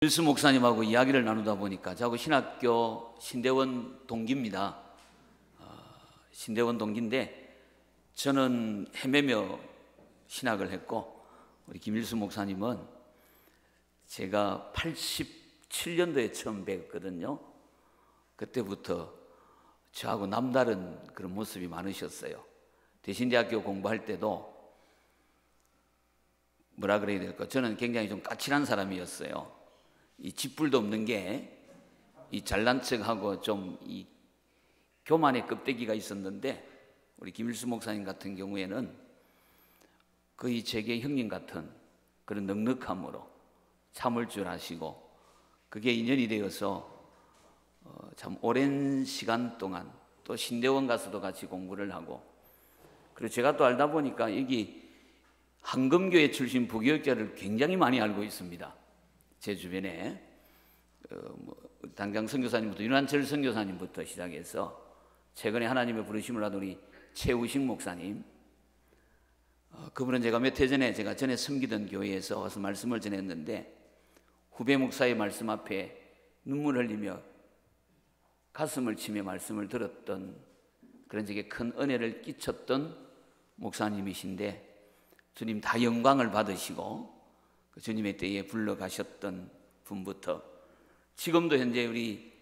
밀수 목사님하고 이야기를 나누다 보니까 저하고 신학교 신대원 동기입니다. 신대원 동기인데 저는 헤매며 신학을 했고 우리 김일수 목사님은 제가 87년도에 처음 뵀거든요. 그때부터 저하고 남다른 그런 모습이 많으셨어요. 대신대학교 공부할 때도 뭐라 그래야 될까? 저는 굉장히 좀 까칠한 사람이었어요. 이 짓불도 없는 게 이 잘난 척하고 좀 이 교만의 껍데기가 있었는데 우리 김일수 목사님 같은 경우에는 거의 제게 형님 같은 그런 넉넉함으로 참을 줄 아시고 그게 인연이 되어서 참 오랜 시간 동안 또 신대원 가서도 같이 공부를 하고 그리고 제가 또 알다 보니까 여기 한금교회 출신 부교육자를 굉장히 많이 알고 있습니다. 제 주변에 당장 선교사님부터 윤한철 선교사님부터 시작해서 최근에 하나님의 부르심을 받은 우리 최우식 목사님, 그분은 제가 몇 해 전에 제가 전에 섬기던 교회에서 와서 말씀을 전했는데 후배 목사의 말씀 앞에 눈물 흘리며 가슴을 치며 말씀을 들었던 그런 제게 큰 은혜를 끼쳤던 목사님이신데 주님 다 영광을 받으시고 그 주님의 때에 불러가셨던 분부터 지금도 현재 우리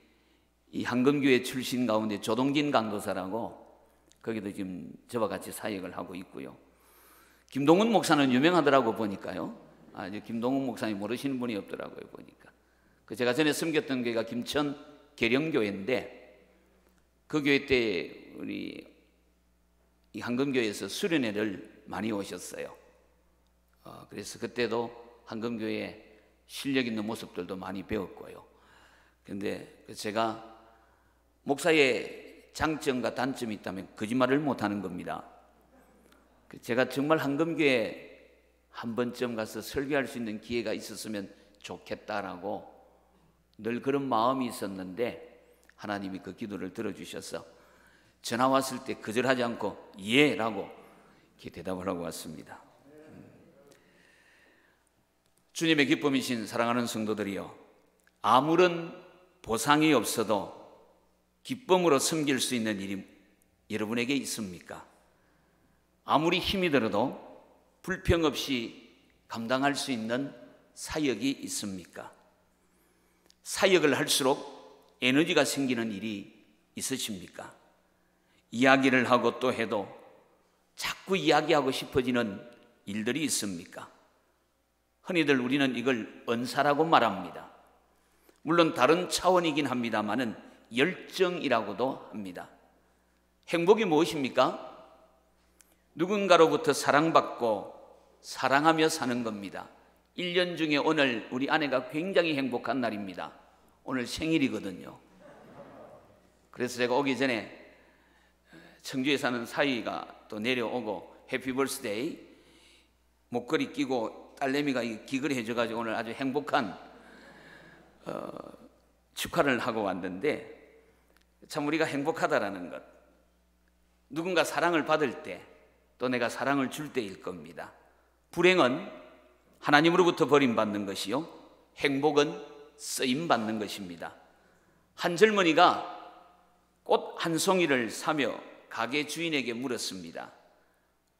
이 한금교회 출신 가운데 조동진 강도사라고 거기도 지금 저와 같이 사역을 하고 있고요. 김동훈 목사는 유명하더라고 보니까요. 김동훈 목사님 모르시는 분이 없더라고요 보니까. 그 제가 전에 섬겼던 교회가 김천 계령교회인데 그 교회 때 우리 이 한금교회에서 수련회를 많이 오셨어요. 그래서 그때도 한금교회 실력 있는 모습들도 많이 배웠고요. 그런데 제가 목사의 장점과 단점이 있다면 거짓말을 못하는 겁니다. 제가 정말 한금교회 한 번쯤 가서 설교할 수 있는 기회가 있었으면 좋겠다라고 늘 그런 마음이 있었는데 하나님이 그 기도를 들어주셔서 전화 왔을 때 거절하지 않고 예 라고 이렇게 대답을 하고 왔습니다. 주님의 기쁨이신 사랑하는 성도들이여, 아무런 보상이 없어도 기쁨으로 섬길 수 있는 일이 여러분에게 있습니까? 아무리 힘이 들어도 불평 없이 감당할 수 있는 사역이 있습니까? 사역을 할수록 에너지가 생기는 일이 있으십니까? 이야기를 하고 또 해도 자꾸 이야기하고 싶어지는 일들이 있습니까? 흔히들 우리는 이걸 은사라고 말합니다. 물론 다른 차원이긴 합니다만은 열정이라고도 합니다. 행복이 무엇입니까? 누군가로부터 사랑받고 사랑하며 사는 겁니다. 1년 중에 오늘 우리 아내가 굉장히 행복한 날입니다. 오늘 생일이거든요. 그래서 제가 오기 전에 청주에 사는 사위가 또 내려오고 해피 벌스데이 목걸이 끼고 딸내미가 기거리 해줘가지고 오늘 아주 행복한 축하를 하고 왔는데 참 우리가 행복하다라는 것, 누군가 사랑을 받을 때 또 내가 사랑을 줄 때일 겁니다. 불행은 하나님으로부터 버림받는 것이요 행복은 쓰임받는 것입니다. 한 젊은이가 꽃 한 송이를 사며 가게 주인에게 물었습니다.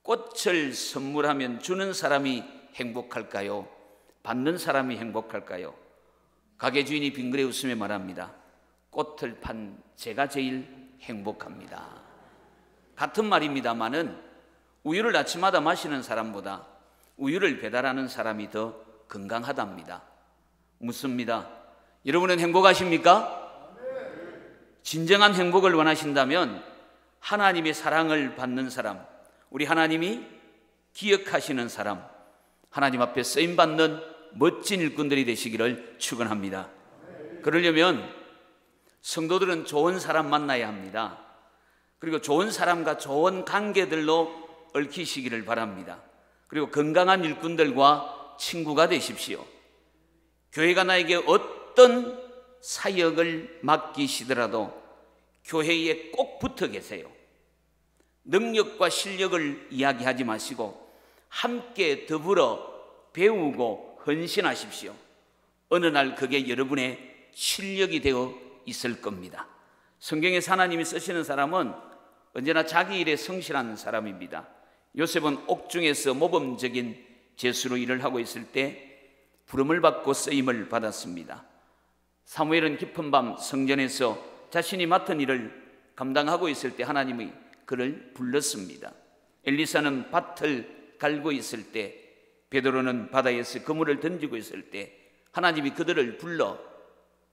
꽃을 선물하면 주는 사람이 행복할까요? 받는 사람이 행복할까요? 가게 주인이 빙그레 웃으며 말합니다. 꽃을 판 제가 제일 행복합니다. 같은 말입니다마는 우유를 아침마다 마시는 사람보다 우유를 배달하는 사람이 더 건강하답니다. 묻습니다. 여러분은 행복하십니까? 진정한 행복을 원하신다면 하나님의 사랑을 받는 사람, 우리 하나님이 기억하시는 사람, 하나님 앞에 쓰임받는 멋진 일꾼들이 되시기를 축원합니다. 그러려면 성도들은 좋은 사람 만나야 합니다. 그리고 좋은 사람과 좋은 관계들로 얽히시기를 바랍니다. 그리고 건강한 일꾼들과 친구가 되십시오. 교회가 나에게 어떤 사역을 맡기시더라도 교회에 꼭 붙어 계세요. 능력과 실력을 이야기하지 마시고 함께 더불어 배우고 헌신하십시오. 어느 날 그게 여러분의 실력이 되어 있을 겁니다. 성경에서 하나님이 쓰시는 사람은 언제나 자기 일에 성실한 사람입니다. 요셉은 옥중에서 모범적인 죄수로 일을 하고 있을 때 부름을 받고 쓰임을 받았습니다. 사무엘은 깊은 밤 성전에서 자신이 맡은 일을 감당하고 있을 때 하나님이 그를 불렀습니다. 엘리사는 밭을 갈고 있을 때, 베드로는 바다에서 그물을 던지고 있을 때 하나님이 그들을 불러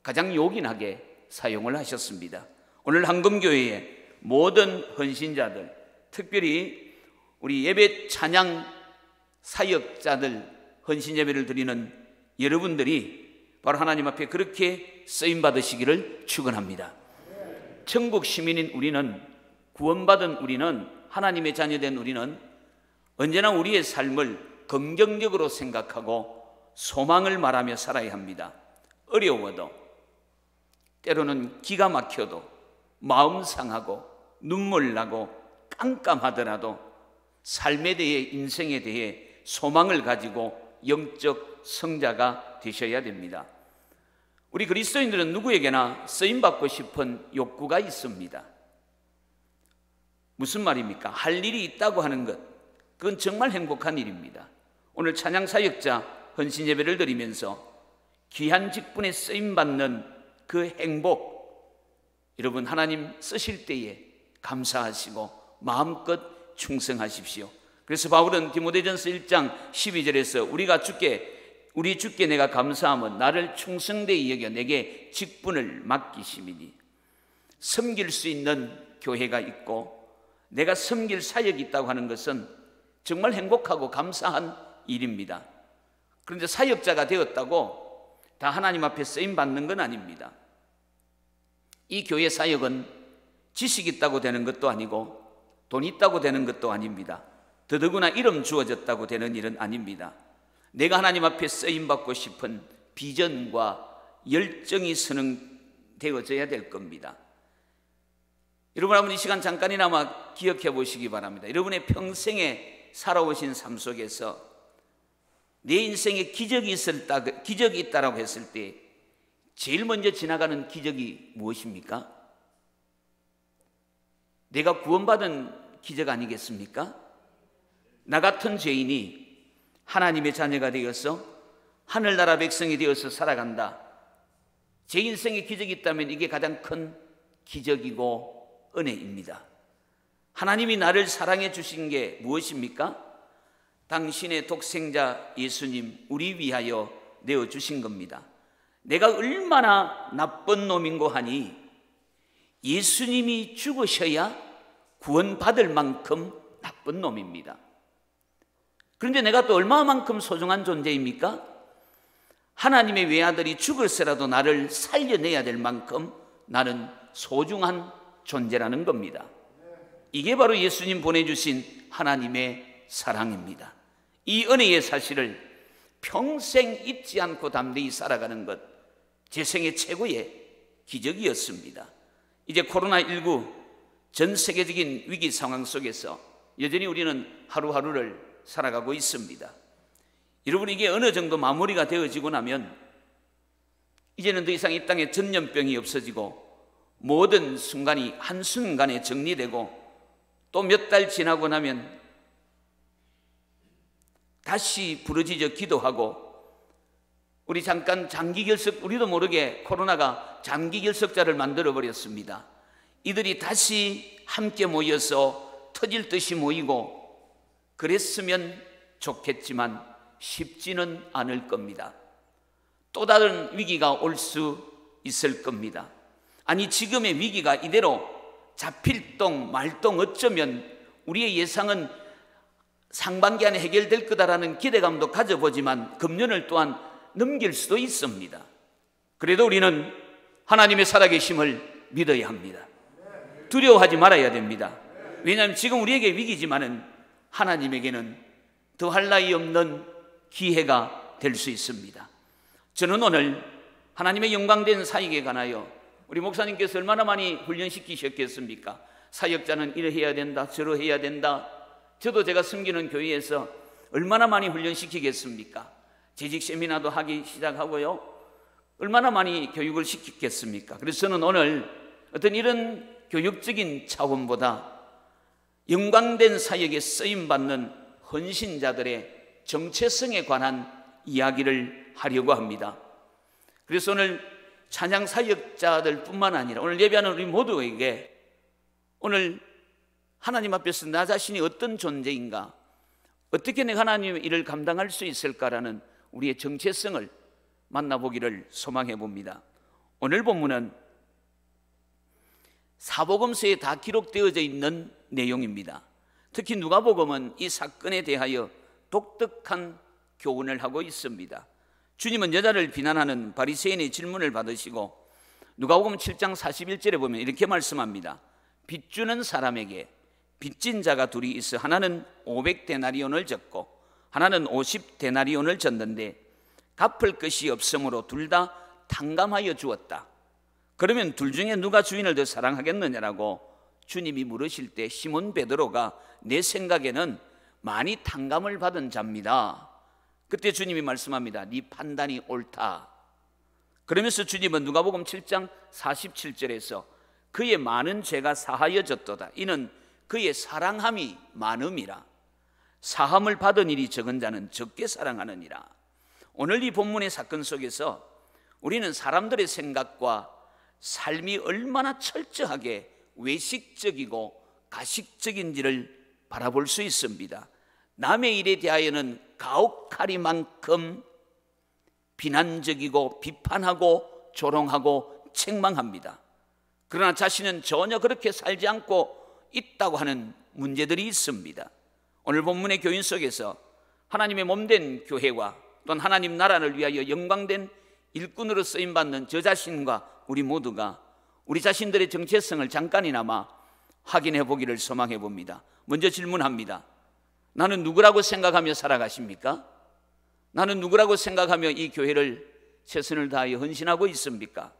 가장 요긴하게 사용을 하셨습니다. 오늘 한금교회의 모든 헌신자들, 특별히 우리 예배 찬양 사역자들, 헌신 예배를 드리는 여러분들이 바로 하나님 앞에 그렇게 쓰임 받으시기를 축원합니다. 천국 시민인 우리는, 구원받은 우리는, 하나님의 자녀된 우리는 언제나 우리의 삶을 긍정적으로 생각하고 소망을 말하며 살아야 합니다. 어려워도, 때로는 기가 막혀도, 마음 상하고 눈물 나고 깜깜하더라도 삶에 대해, 인생에 대해 소망을 가지고 영적 성자가 되셔야 됩니다. 우리 그리스도인들은 누구에게나 쓰임받고 싶은 욕구가 있습니다. 무슨 말입니까? 할 일이 있다고 하는 것, 그건 정말 행복한 일입니다. 오늘 찬양 사역자 헌신 예배를 드리면서 귀한 직분에 쓰임받는 그 행복, 여러분 하나님 쓰실 때에 감사하시고 마음껏 충성하십시오. 그래서 바울은 디모데전서 1장 12절에서 우리 주께 내가 감사함은 나를 충성되이 여겨 내게 직분을 맡기심이니, 섬길 수 있는 교회가 있고 내가 섬길 사역이 있다고 하는 것은 정말 행복하고 감사한 일입니다. 그런데 사역자가 되었다고 다 하나님 앞에 쓰임받는 건 아닙니다. 이 교회 사역은 지식 있다고 되는 것도 아니고 돈 있다고 되는 것도 아닙니다. 더더구나 이름 주어졌다고 되는 일은 아닙니다. 내가 하나님 앞에 쓰임받고 싶은 비전과 열정이 선응되어져야 될 겁니다. 여러분 한번 이 시간 잠깐이나마 기억해 보시기 바랍니다. 여러분의 평생에 살아오신 삶 속에서 내 인생에 기적이 있다라고 했을 때 제일 먼저 지나가는 기적이 무엇입니까? 내가 구원받은 기적 아니겠습니까? 나 같은 죄인이 하나님의 자녀가 되어서 하늘나라 백성이 되어서 살아간다. 제 인생에 기적이 있다면 이게 가장 큰 기적이고 은혜입니다. 하나님이 나를 사랑해 주신 게 무엇입니까? 당신의 독생자 예수님 우리 위하여 내어주신 겁니다. 내가 얼마나 나쁜 놈인고 하니 예수님이 죽으셔야 구원받을 만큼 나쁜 놈입니다. 그런데 내가 또 얼마만큼 소중한 존재입니까? 하나님의 외아들이 죽을세라도 나를 살려내야 될 만큼 나는 소중한 존재라는 겁니다. 이게 바로 예수님 보내주신 하나님의 사랑입니다. 이 은혜의 사실을 평생 잊지 않고 담대히 살아가는 것, 제 생애 최고의 기적이었습니다. 이제 코로나19 전 세계적인 위기 상황 속에서 여전히 우리는 하루하루를 살아가고 있습니다. 여러분, 이게 어느 정도 마무리가 되어지고 나면 이제는 더 이상 이 땅에 전염병이 없어지고 모든 순간이 한순간에 정리되고 또 몇 달 지나고 나면 다시 부르짖어 기도하고 우리 잠깐 장기결석, 우리도 모르게 코로나가 장기결석자를 만들어버렸습니다. 이들이 다시 함께 모여서 터질 듯이 모이고 그랬으면 좋겠지만 쉽지는 않을 겁니다. 또 다른 위기가 올 수 있을 겁니다. 아니, 지금의 위기가 이대로 잡힐 똥 말똥 어쩌면 우리의 예상은 상반기 안에 해결될 거다라는 기대감도 가져보지만 금년을 또한 넘길 수도 있습니다. 그래도 우리는 하나님의 살아계심을 믿어야 합니다. 두려워하지 말아야 됩니다. 왜냐하면 지금 우리에게 위기지만은 하나님에게는 더할 나위 없는 기회가 될 수 있습니다. 저는 오늘 하나님의 영광된 사역에 관하여 우리 목사님께서 얼마나 많이 훈련시키셨겠습니까? 사역자는 이러해야 된다, 저러해야 된다. 저도 제가 섬기는 교회에서 얼마나 많이 훈련시키겠습니까? 재직 세미나도 하기 시작하고요, 얼마나 많이 교육을 시켰겠습니까? 그래서 저는 오늘 어떤 이런 교육적인 차원보다 영광된 사역에 쓰임받는 헌신자들의 정체성에 관한 이야기를 하려고 합니다. 그래서 오늘 찬양 사역자들 뿐만 아니라 오늘 예배하는 우리 모두에게 오늘 하나님 앞에서 나 자신이 어떤 존재인가, 어떻게 내가 하나님의 일을 감당할 수 있을까라는 우리의 정체성을 만나보기를 소망해 봅니다. 오늘 본문은 사복음서에 다 기록되어져 있는 내용입니다. 특히 누가복음은 이 사건에 대하여 독특한 교훈을 하고 있습니다. 주님은 여자를 비난하는 바리새인의 질문을 받으시고 누가복음 7장 41절에 보면 이렇게 말씀합니다. 빚주는 사람에게 빚진 자가 둘이 있어 하나는 500데나리온을 졌고 하나는 50데나리온을 졌는데 갚을 것이 없으므로 둘 다 탕감하여 주었다. 그러면 둘 중에 누가 주인을 더 사랑하겠느냐라고 주님이 물으실 때 시몬 베드로가 내 생각에는 많이 탕감을 받은 자입니다. 그때 주님이 말씀합니다. 네 판단이 옳다. 그러면서 주님은 누가복음 7장 47절에서 그의 많은 죄가 사하여졌도다. 이는 그의 사랑함이 많음이라. 사함을 받은 일이 적은 자는 적게 사랑하느니라. 오늘 이 본문의 사건 속에서 우리는 사람들의 생각과 삶이 얼마나 철저하게 외식적이고 가식적인지를 바라볼 수 있습니다. 남의 일에 대하여는 가혹하리만큼 비난적이고 비판하고 조롱하고 책망합니다. 그러나 자신은 전혀 그렇게 살지 않고 있다고 하는 문제들이 있습니다. 오늘 본문의 교인 속에서 하나님의 몸된 교회와 또는 하나님 나라를 위하여 영광된 일꾼으로 쓰임받는 저 자신과 우리 모두가 우리 자신들의 정체성을 잠깐이나마 확인해 보기를 소망해 봅니다. 먼저 질문합니다. 나는 누구라고 생각하며 살아가십니까? 나는 누구라고 생각하며 이 교회를 최선을 다하여 헌신하고 있습니까?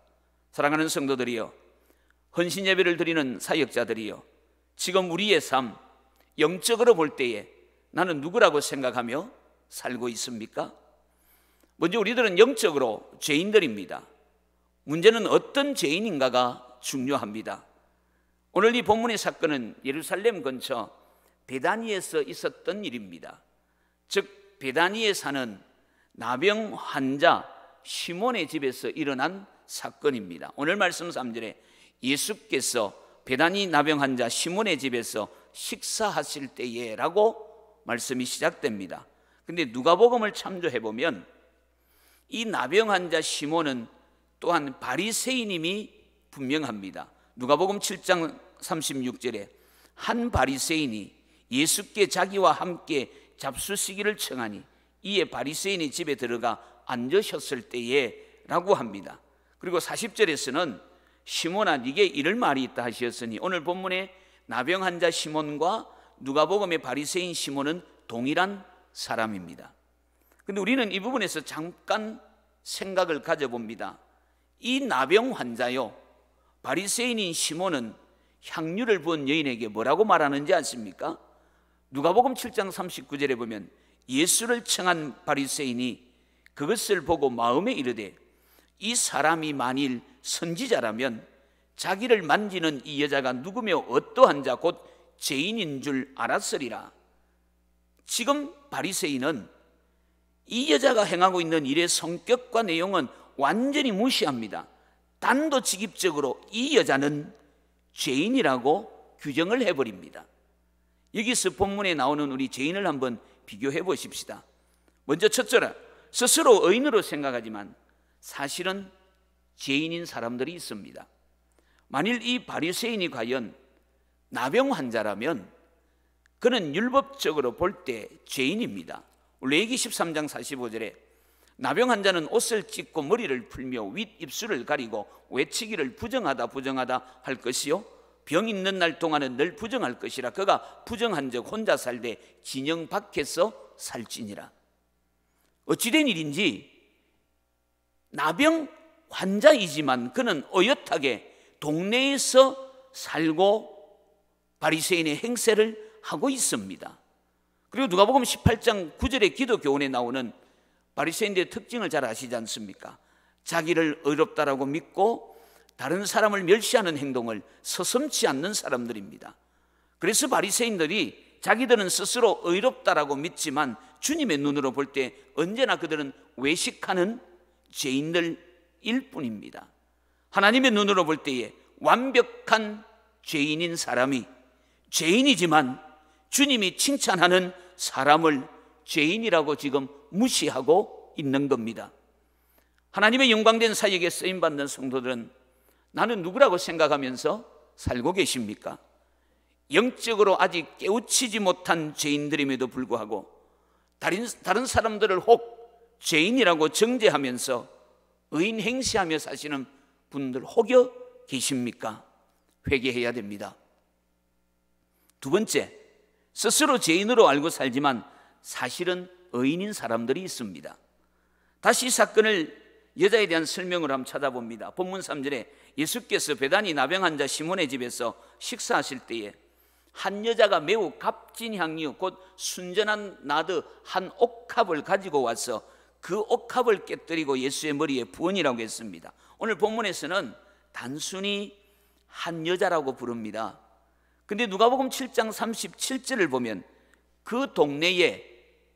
사랑하는 성도들이여, 헌신 예배를 드리는 사역자들이여, 지금 우리의 삶 영적으로 볼 때에 나는 누구라고 생각하며 살고 있습니까? 먼저 우리들은 영적으로 죄인들입니다. 문제는 어떤 죄인인가가 중요합니다. 오늘 이 본문의 사건은 예루살렘 근처 베다니에서 있었던 일입니다. 즉 베다니에 사는 나병 환자 시몬의 집에서 일어난 사건입니다. 오늘 말씀 3절에 예수께서 베다니 나병 환자 시몬의 집에서 식사하실 때에 라고 말씀이 시작됩니다. 그런데 누가복음을 참조해 보면 이 나병 환자 시몬은 또한 바리새인임이 분명합니다. 누가복음 7장 36절에 한 바리새인이 예수께 자기와 함께 잡수시기를 청하니 이에 바리새인의 집에 들어가 앉으셨을 때에 라고 합니다. 그리고 40절에서는 시몬아 네게 이럴 말이 있다 하셨으니 오늘 본문의 나병 환자 시몬과 누가복음의 바리새인 시몬은 동일한 사람입니다. 그런데 우리는 이 부분에서 잠깐 생각을 가져봅니다. 이 나병 환자요 바리새인인 시몬은 향유를 부은 여인에게 뭐라고 말하는지 아십니까? 누가복음 7장 39절에 보면 예수를 청한 바리새인이 그것을 보고 마음에 이르되 이 사람이 만일 선지자라면 자기를 만지는 이 여자가 누구며 어떠한 자 곧 죄인인 줄 알았으리라. 지금 바리새인은 이 여자가 행하고 있는 일의 성격과 내용은 완전히 무시합니다. 단도직입적으로 이 여자는 죄인이라고 규정을 해버립니다. 여기서 본문에 나오는 우리 죄인을 한번 비교해 보십시다. 먼저 첫째로 스스로 의인으로 생각하지만 사실은 죄인인 사람들이 있습니다. 만일 이 바리새인이 과연 나병 환자라면 그는 율법적으로 볼 때 죄인입니다. 레위기 13장 45절에 나병 환자는 옷을 찢고 머리를 풀며 윗입술을 가리고 외치기를 부정하다 부정하다 할 것이요 병 있는 날 동안은 늘 부정할 것이라 그가 부정한 적 혼자 살되 진영 밖에서 살지니라. 어찌된 일인지 나병 환자이지만 그는 어엿하게 동네에서 살고 바리새인의 행세를 하고 있습니다. 그리고 누가복음 18장 9절의 기도 교훈에 나오는 바리새인들의 특징을 잘 아시지 않습니까? 자기를 의롭다라고 믿고 다른 사람을 멸시하는 행동을 서슴지 않는 사람들입니다. 그래서 바리새인들이 자기들은 스스로 의롭다라고 믿지만 주님의 눈으로 볼 때 언제나 그들은 외식하는 죄인들일 뿐입니다. 하나님의 눈으로 볼 때에 완벽한 죄인인 사람이 죄인이지만 주님이 칭찬하는 사람을 죄인이라고 지금 무시하고 있는 겁니다. 하나님의 영광된 사역에 쓰임받는 성도들은 나는 누구라고 생각하면서 살고 계십니까? 영적으로 아직 깨우치지 못한 죄인들임에도 불구하고 다른 사람들을 혹 죄인이라고 정죄하면서 의인 행세하며 사시는 분들 혹여 계십니까? 회개해야 됩니다. 두 번째, 스스로 죄인으로 알고 살지만 사실은 의인인 사람들이 있습니다. 다시 이 사건을 여자에 대한 설명을 한번 찾아봅니다. 본문 3절에 예수께서 베다니 나병 환자 시몬의 집에서 식사하실 때에 한 여자가 매우 값진 향유 곧 순전한 나드 한 옥합을 가지고 와서 그 옥합을 깨뜨리고 예수의 머리에 부은이라고 했습니다. 오늘 본문에서는 단순히 한 여자라고 부릅니다. 근데 누가복음 7장 37절을 보면 그 동네에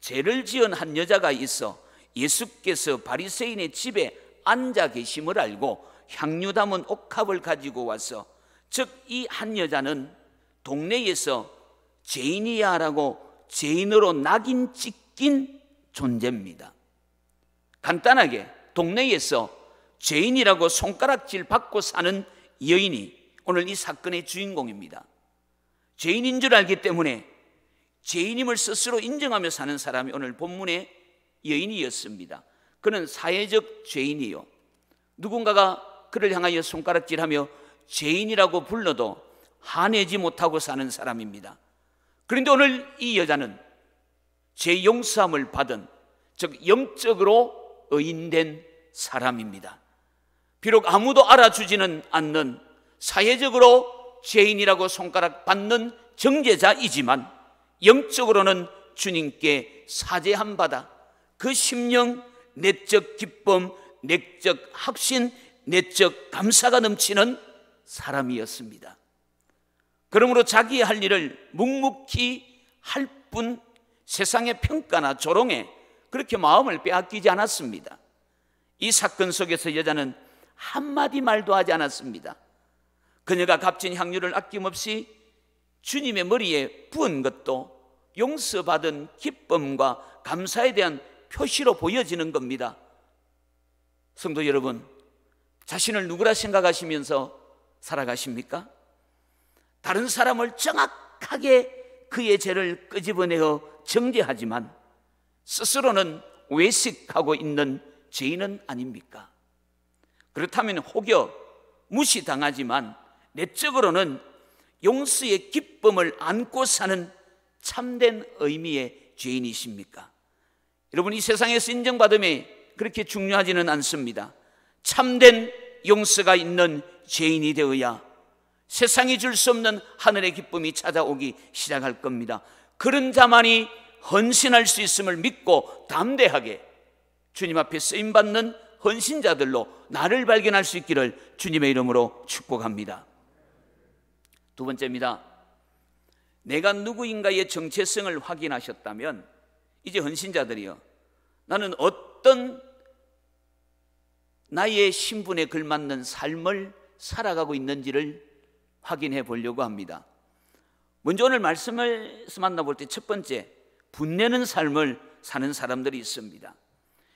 죄를 지은 한 여자가 있어 예수께서 바리새인의 집에 앉아 계심을 알고 향유 담은 옥합을 가지고 와서, 즉 이 한 여자는 동네에서 죄인이야라고 죄인으로 낙인 찍힌 존재입니다. 간단하게 동네에서 죄인이라고 손가락질 받고 사는 여인이 오늘 이 사건의 주인공입니다. 죄인인 줄 알기 때문에 죄인임을 스스로 인정하며 사는 사람이 오늘 본문의 여인이었습니다. 그는 사회적 죄인이요, 누군가가 그를 향하여 손가락질하며 죄인이라고 불러도 화내지 못하고 사는 사람입니다. 그런데 오늘 이 여자는 죄 용서함을 받은, 즉 영적으로 의인된 사람입니다. 비록 아무도 알아주지는 않는 사회적으로 죄인이라고 손가락 받는 정죄자이지만 영적으로는 주님께 사죄한 바다, 그 심령 내적 기쁨, 내적 확신, 내적 감사가 넘치는 사람이었습니다. 그러므로 자기의 할 일을 묵묵히 할 뿐 세상의 평가나 조롱에 그렇게 마음을 빼앗기지 않았습니다. 이 사건 속에서 여자는 한마디 말도 하지 않았습니다. 그녀가 값진 향유를 아낌없이 주님의 머리에 부은 것도 용서받은 기쁨과 감사에 대한 표시로 보여지는 겁니다. 성도 여러분, 자신을 누구라 생각하시면서 살아가십니까? 다른 사람을 정확하게 그의 죄를 끄집어내어 정죄하지만 스스로는 외식하고 있는 죄인은 아닙니까? 그렇다면 혹여 무시당하지만 내적으로는 용서의 기쁨을 안고 사는 참된 의미의 죄인이십니까? 여러분, 이 세상에서 인정받음이 그렇게 중요하지는 않습니다. 참된 용서가 있는 죄인이 되어야 세상이 줄 수 없는 하늘의 기쁨이 찾아오기 시작할 겁니다. 그런 자만이 헌신할 수 있음을 믿고 담대하게 주님 앞에 쓰임받는 헌신자들로 나를 발견할 수 있기를 주님의 이름으로 축복합니다. 두 번째입니다. 내가 누구인가의 정체성을 확인하셨다면 이제 헌신자들이요, 나는 어떤 나의 신분에 걸맞는 삶을 살아가고 있는지를 확인해 보려고 합니다. 먼저 오늘 말씀에서 만나볼 때 첫 번째, 분내는 삶을 사는 사람들이 있습니다.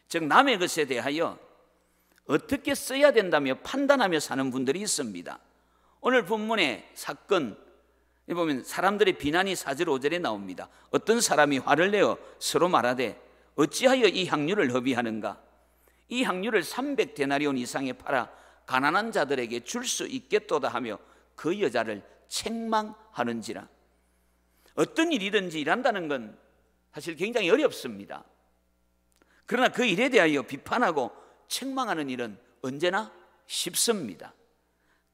즉 남의 것에 대하여 어떻게 써야 된다며 판단하며 사는 분들이 있습니다. 오늘 본문의 사건 보면 사람들의 비난이 4절 5절에 나옵니다. 어떤 사람이 화를 내어 서로 말하되 어찌하여 이 향유를 허비하는가? 이 향유를 300데나리온 이상에 팔아 가난한 자들에게 줄 수 있겠도다 하며 그 여자를 책망하는지라. 어떤 일이든지 일한다는 건 사실 굉장히 어렵습니다. 그러나 그 일에 대하여 비판하고 책망하는 일은 언제나 쉽습니다.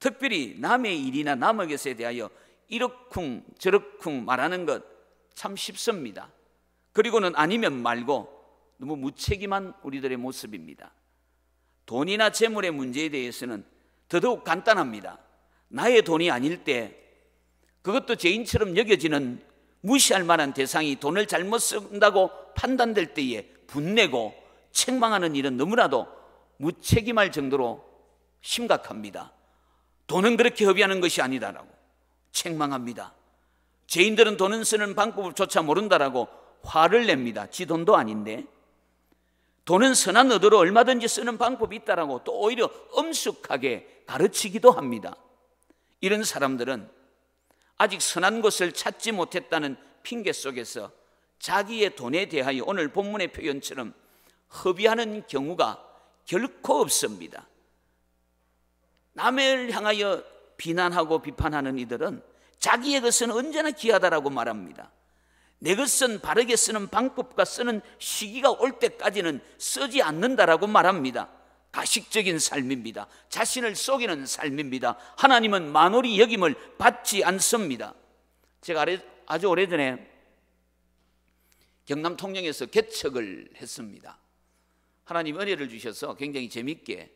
특별히 남의 일이나 남의 것에 대하여 이러쿵 저러쿵 말하는 것 참 쉽습니다. 그리고는 아니면 말고 너무 무책임한 우리들의 모습입니다. 돈이나 재물의 문제에 대해서는 더더욱 간단합니다. 나의 돈이 아닐 때 그것도 죄인처럼 여겨지는 무시할 만한 대상이 돈을 잘못 쓴다고 판단될 때에 분내고 책망하는 일은 너무나도 무책임할 정도로 심각합니다. 돈은 그렇게 허비하는 것이 아니다라고 책망합니다. 죄인들은 돈은 쓰는 방법조차 모른다라고 화를 냅니다. 지 돈도 아닌데. 돈은 선한 의도로 얼마든지 쓰는 방법이 있다라고 또 오히려 엄숙하게 가르치기도 합니다. 이런 사람들은 아직 선한 것을 찾지 못했다는 핑계 속에서 자기의 돈에 대하여 오늘 본문의 표현처럼 허비하는 경우가 결코 없습니다. 남을 향하여 비난하고 비판하는 이들은 자기의 것은 언제나 귀하다라고 말합니다. 내 것은 바르게 쓰는 방법과 쓰는 시기가 올 때까지는 쓰지 않는다라고 말합니다. 가식적인 삶입니다. 자신을 속이는 삶입니다. 하나님은 만홀히 여김을 받지 않습니다. 제가 아주 오래전에 경남 통영에서 개척을 했습니다. 하나님 은혜를 주셔서 굉장히 재밌게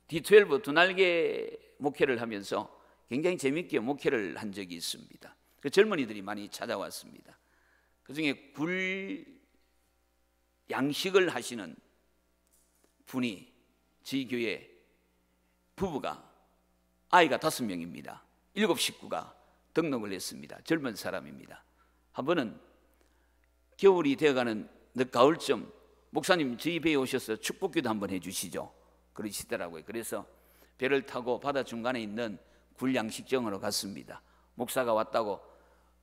D12 두 날개 목회를 하면서 굉장히 재밌게 목회를 한 적이 있습니다. 그 젊은이들이 많이 찾아왔습니다. 그중에 굴 양식을 하시는 분이 저희 교회 부부가 아이가 5명입니다. 7 식구가 등록을 했습니다. 젊은 사람입니다. 한 번은 겨울이 되어가는 늦가을쯤 목사님 저희 배에 오셔서 축복기도 한번 해주시죠 그러시더라고요. 그래서 배를 타고 바다 중간에 있는 굴 양식장으로 갔습니다. 목사가 왔다고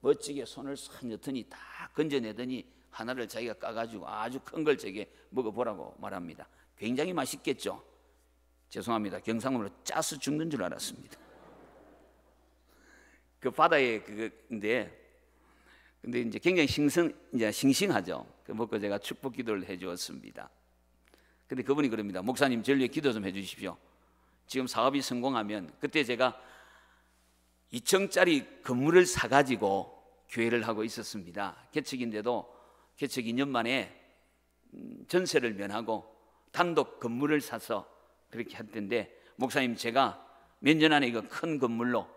멋지게 손을 선여더니 다 건져내더니 하나를 자기가 까가지고 아주 큰 걸 제게 먹어보라고 말합니다. 굉장히 맛있겠죠? 죄송합니다. 경상으로 짜서 죽는 줄 알았습니다. 그 바다에 근데 이제 굉장히 싱싱하죠. 그 먹고 제가 축복 기도를 해주었습니다. 근데 그분이 그럽니다. 목사님 저를 위해 기도 좀 해주십시오. 지금 사업이 성공하면 그때 제가 2층짜리 건물을 사가지고 교회를 하고 있었습니다. 개척인데도 개척 2년 만에 전세를 면하고 단독 건물을 사서 그렇게 했던데 목사님 제가 몇 년 안에 이거 큰 건물로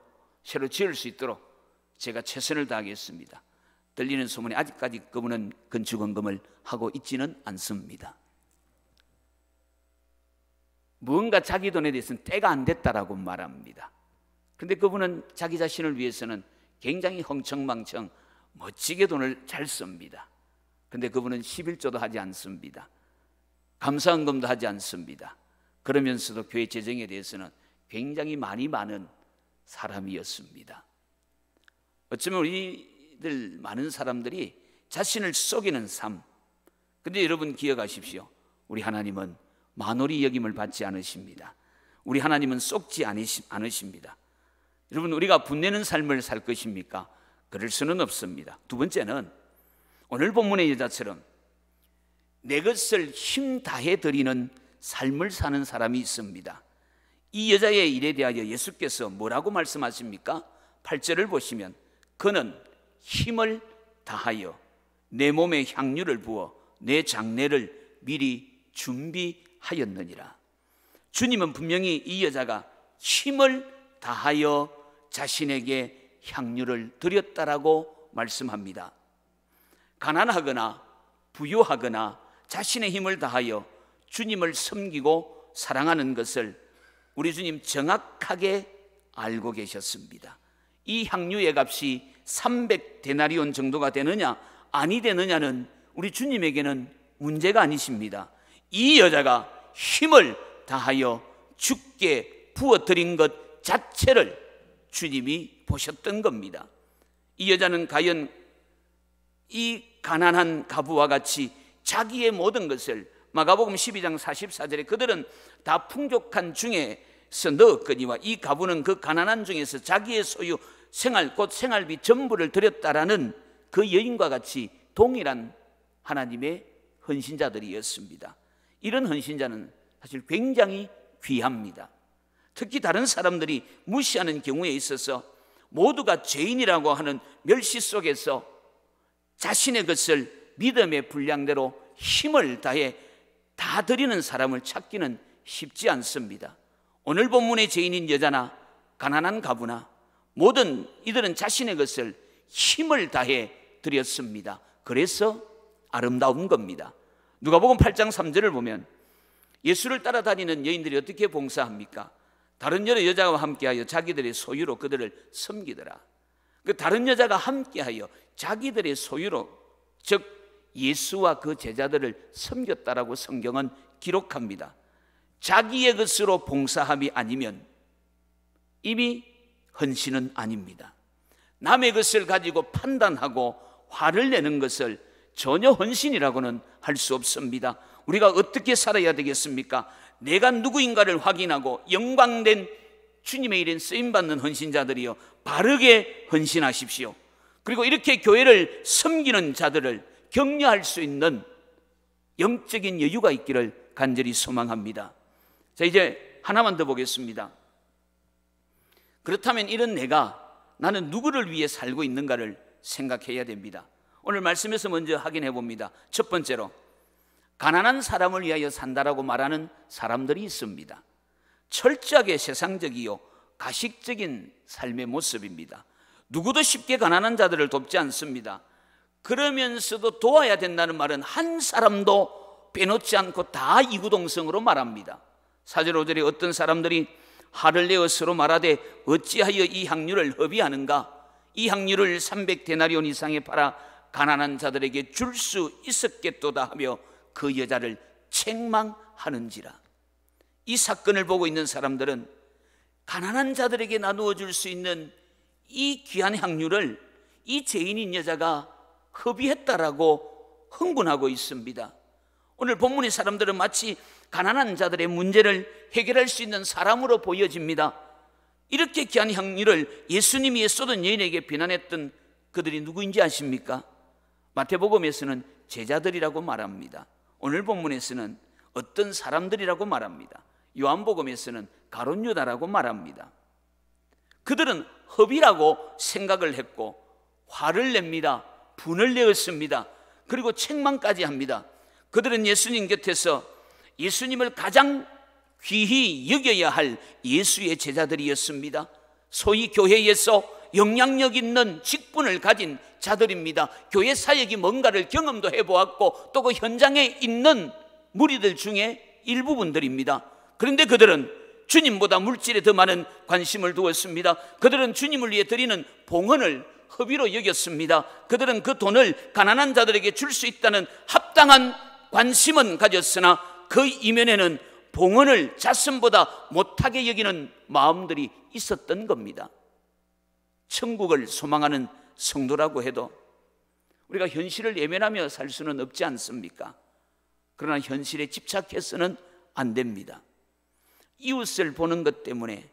새로 지을 수 있도록 제가 최선을 다하겠습니다. 들리는 소문에 아직까지 그분은 건축원금을 하고 있지는 않습니다. 무언가 자기 돈에 대해서는 때가 안 됐다라고 말합니다. 그런데 그분은 자기 자신을 위해서는 굉장히 흥청망청 멋지게 돈을 잘 씁니다. 그런데 그분은 11조도 하지 않습니다. 감사헌금도 하지 않습니다. 그러면서도 교회 재정에 대해서는 굉장히 많은 사람이었습니다. 어쩌면 우리들 많은 사람들이 자신을 속이는 삶. 그런데 여러분 기억하십시오. 우리 하나님은 만홀히 여김을 받지 않으십니다. 우리 하나님은 속지 않으십니다. 여러분 우리가 분내는 삶을 살 것입니까? 그럴 수는 없습니다. 두 번째는 오늘 본문의 여자처럼 내 것을 힘 다해 드리는 삶을 사는 사람이 있습니다. 이 여자의 일에 대하여 예수께서 뭐라고 말씀하십니까? 8절을 보시면 그는 힘을 다하여 내 몸에 향유를 부어 내 장례를 미리 준비하였느니라. 주님은 분명히 이 여자가 힘을 다하여 자신에게 향유를 드렸다라고 말씀합니다. 가난하거나 부유하거나 자신의 힘을 다하여 주님을 섬기고 사랑하는 것을 우리 주님 정확하게 알고 계셨습니다. 이 향유의 값이 300데나리온 정도가 되느냐 아니 되느냐는 우리 주님에게는 문제가 아니십니다. 이 여자가 힘을 다하여 주께 부어드린 것 자체를 주님이 보셨던 겁니다. 이 여자는 과연 이 가난한 가부와 같이 자기의 모든 것을 마가복음 12장 44절에 그들은 다 풍족한 중에서 넣었거니와 이 가부는 그 가난한 중에서 자기의 소유 곧 생활비 전부를 드렸다라는 그 여인과 같이 동일한 하나님의 헌신자들이었습니다. 이런 헌신자는 사실 굉장히 귀합니다. 특히 다른 사람들이 무시하는 경우에 있어서 모두가 죄인이라고 하는 멸시 속에서 자신의 것을 믿음의 분량대로 힘을 다해 다 드리는 사람을 찾기는 쉽지 않습니다. 오늘 본문의 죄인인 여자나 가난한 가부나 모든 이들은 자신의 것을 힘을 다해 드렸습니다. 그래서 아름다운 겁니다. 누가복음 8장 3절을 보면 예수를 따라다니는 여인들이 어떻게 봉사합니까? 다른 여러 여자와 함께하여 자기들의 소유로 그들을 섬기더라. 그 다른 여자가 함께하여 자기들의 소유로, 즉 예수와 그 제자들을 섬겼다라고 성경은 기록합니다. 자기의 것으로 봉사함이 아니면 이미 헌신은 아닙니다. 남의 것을 가지고 판단하고 화를 내는 것을 전혀 헌신이라고는 할 수 없습니다. 우리가 어떻게 살아야 되겠습니까? 내가 누구인가를 확인하고 영광된 주님의 일에 쓰임받는 헌신자들이여 바르게 헌신하십시오. 그리고 이렇게 교회를 섬기는 자들을 격려할 수 있는 영적인 여유가 있기를 간절히 소망합니다. 자, 이제 하나만 더 보겠습니다. 그렇다면 이런 나는 누구를 위해 살고 있는가를 생각해야 됩니다. 오늘 말씀에서 먼저 확인해 봅니다. 첫 번째로 가난한 사람을 위하여 산다라고 말하는 사람들이 있습니다. 철저하게 세상적이요 가식적인 삶의 모습입니다. 누구도 쉽게 가난한 자들을 돕지 않습니다. 그러면서도 도와야 된다는 말은 한 사람도 빼놓지 않고 다 이구동성으로 말합니다. 4절 5절에 어떤 사람들이 화를 내어 서로 말하되 어찌하여 이 향유를 허비하는가? 이 향유를 300데나리온 이상에 팔아 가난한 자들에게 줄 수 있었겠도다 하며 그 여자를 책망하는지라. 이 사건을 보고 있는 사람들은 가난한 자들에게 나누어 줄 수 있는 이 귀한 향유를 이 죄인인 여자가 허비했다라고 흥분하고 있습니다. 오늘 본문의 사람들은 마치 가난한 자들의 문제를 해결할 수 있는 사람으로 보여집니다. 이렇게 귀한 향유를 예수님이 쏟은 여인에게 비난했던 그들이 누구인지 아십니까? 마태복음에서는 제자들이라고 말합니다. 오늘 본문에서는 어떤 사람들이라고 말합니다. 요한복음에서는 가룟 유다라고 말합니다. 그들은 허비라고 생각을 했고 화를 냅니다. 분을 내었습니다. 그리고 책망까지 합니다. 그들은 예수님 곁에서 예수님을 가장 귀히 여겨야 할 예수의 제자들이었습니다. 소위 교회에서 영향력 있는 직분을 가진 자들입니다. 교회 사역이 뭔가를 경험도 해보았고 또 그 현장에 있는 무리들 중에 일부분들입니다. 그런데 그들은 주님보다 물질에 더 많은 관심을 두었습니다. 그들은 주님을 위해 드리는 봉헌을 허비로 여겼습니다. 그들은 그 돈을 가난한 자들에게 줄 수 있다는 합당한 관심은 가졌으나 그 이면에는 봉헌을 자선보다 못하게 여기는 마음들이 있었던 겁니다. 천국을 소망하는 성도라고 해도 우리가 현실을 예면하며 살 수는 없지 않습니까? 그러나 현실에 집착해서는 안 됩니다. 이웃을 보는 것 때문에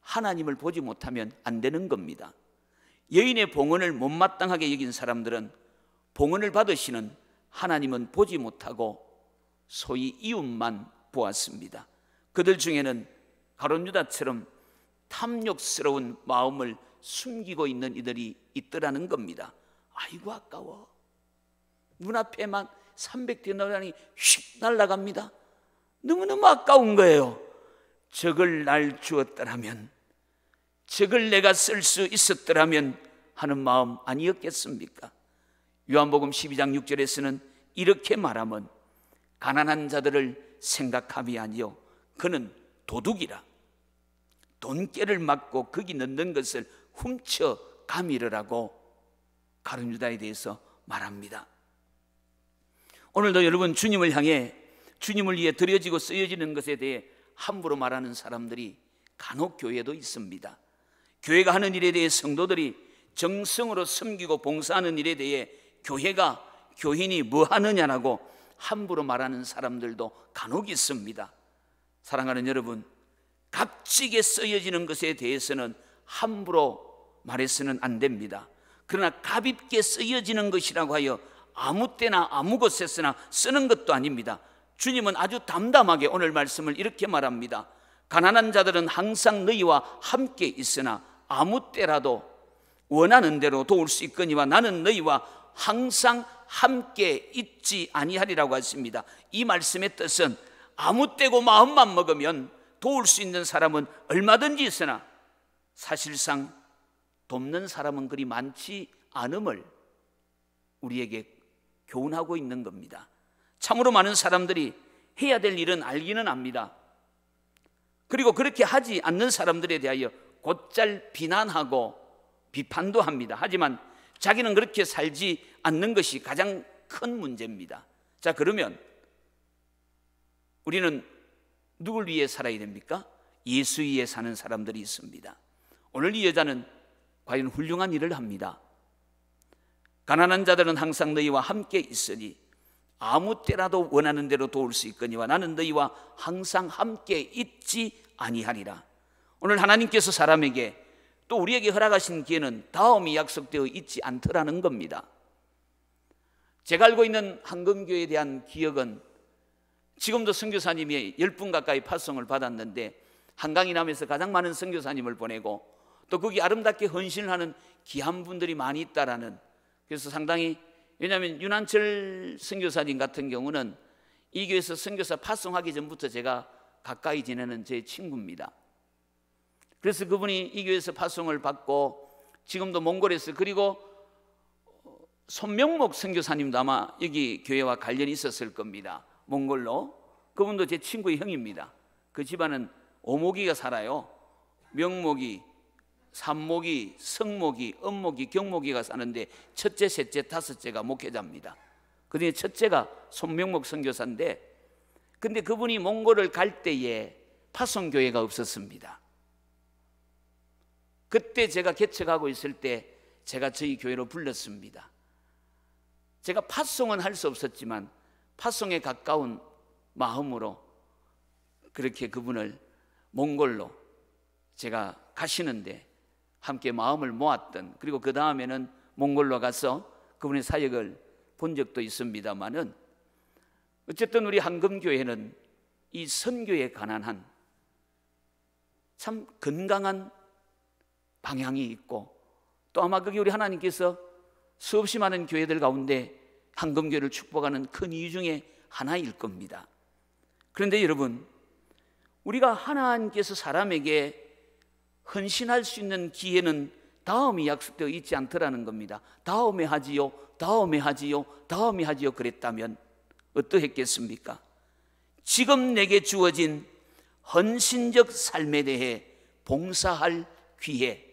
하나님을 보지 못하면 안 되는 겁니다. 여인의 봉헌을 못마땅하게 여긴 사람들은 봉헌을 받으시는 하나님은 보지 못하고 소위 이웃만 보았습니다. 그들 중에는 가룟 유다처럼 탐욕스러운 마음을 숨기고 있는 이들이 있더라는 겁니다. 아이고 아까워. 눈앞에만 300데나리온이 휙 날아갑니다. 너무너무 아까운 거예요. 저걸 날 주었더라면, 저걸 내가 쓸 수 있었더라면 하는 마음 아니었겠습니까? 요한복음 12장 6절에서는 이렇게 말하면 가난한 자들을 생각함이 아니요 그는 도둑이라. 돈깨를 맞고 거기 넣는 것을 훔쳐 가미르라고 가룟 유다에 대해서 말합니다. 오늘도 여러분 주님을 향해 주님을 위해 드려지고 쓰여지는 것에 대해 함부로 말하는 사람들이 간혹 교회도 있습니다. 교회가 하는 일에 대해 성도들이 정성으로 섬기고 봉사하는 일에 대해 교회가 교인이 뭐 하느냐라고 함부로 말하는 사람들도 간혹 있습니다. 사랑하는 여러분, 값지게 쓰여지는 것에 대해서는 함부로 말해서는 안 됩니다. 그러나 값있게 쓰여지는 것이라고 하여 아무 때나 아무 곳에서나 쓰는 것도 아닙니다. 주님은 아주 담담하게 오늘 말씀을 이렇게 말합니다. 가난한 자들은 항상 너희와 함께 있으나 아무 때라도 원하는 대로 도울 수 있거니와 나는 너희와 항상 함께 있지 아니하리라고 했습니다. 이 말씀의 뜻은 아무 때고 마음만 먹으면 도울 수 있는 사람은 얼마든지 있으나 사실상 돕는 사람은 그리 많지 않음을 우리에게 교훈하고 있는 겁니다. 참으로 많은 사람들이 해야 될 일은 알기는 압니다. 그리고 그렇게 하지 않는 사람들에 대하여 곧잘 비난하고 비판도 합니다. 하지만 자기는 그렇게 살지 않는 것이 가장 큰 문제입니다. 자, 그러면 우리는 누굴 위해 살아야 됩니까? 예수 위해 사는 사람들이 있습니다. 오늘 이 여자는 과연 훌륭한 일을 합니다. 가난한 자들은 항상 너희와 함께 있으니 아무 때라도 원하는 대로 도울 수 있거니와 나는 너희와 항상 함께 있지 아니하리라. 오늘 하나님께서 사람에게 또 우리에게 허락하신 기회는 다음이 약속되어 있지 않더라는 겁니다. 제가 알고 있는 한금교회에 대한 기억은 지금도 선교사님이 10분 가까이 파송을 받았는데 한강이남에서 가장 많은 선교사님을 보내고 또 거기 아름답게 헌신을 하는 귀한 분들이 많이 있다라는, 그래서 상당히, 왜냐하면 윤한철 선교사님 같은 경우는 이 교회에서 선교사 파송하기 전부터 제가 가까이 지내는 제 친구입니다. 그래서 그분이 이 교회에서 파송을 받고 지금도 몽골에서, 그리고 손명목 선교사님도 아마 여기 교회와 관련이 있었을 겁니다. 몽골로. 그분도 제 친구의 형입니다. 그 집안은 오목이가 살아요. 명목이, 삼목이, 성목이, 엄목이, 경목이가 사는데 첫째, 셋째, 다섯째가 목회자입니다. 그중에 첫째가 손명목 선교사인데, 근데 그분이 몽골을 갈 때에 파송교회가 없었습니다. 그때 제가 개척하고 있을 때 제가 저희 교회로 불렀습니다. 제가 파송은 할 수 없었지만 파송에 가까운 마음으로 그렇게 그분을 몽골로 제가 가시는데 함께 마음을 모았던, 그리고 그 다음에는 몽골로 가서 그분의 사역을 본 적도 있습니다만은, 어쨌든 우리 한금교회는 이 선교에 관한 한 참 건강한 방향이 있고, 또 아마 그게 우리 하나님께서 수없이 많은 교회들 가운데 한금교회를 축복하는 큰 이유 중에 하나일 겁니다. 그런데 여러분, 우리가 하나님께서 사람에게 헌신할 수 있는 기회는 다음이 약속되어 있지 않더라는 겁니다. 다음에 하지요, 다음에 하지요, 다음에 하지요 그랬다면 어떠했겠습니까? 지금 내게 주어진 헌신적 삶에 대해 봉사할 기회,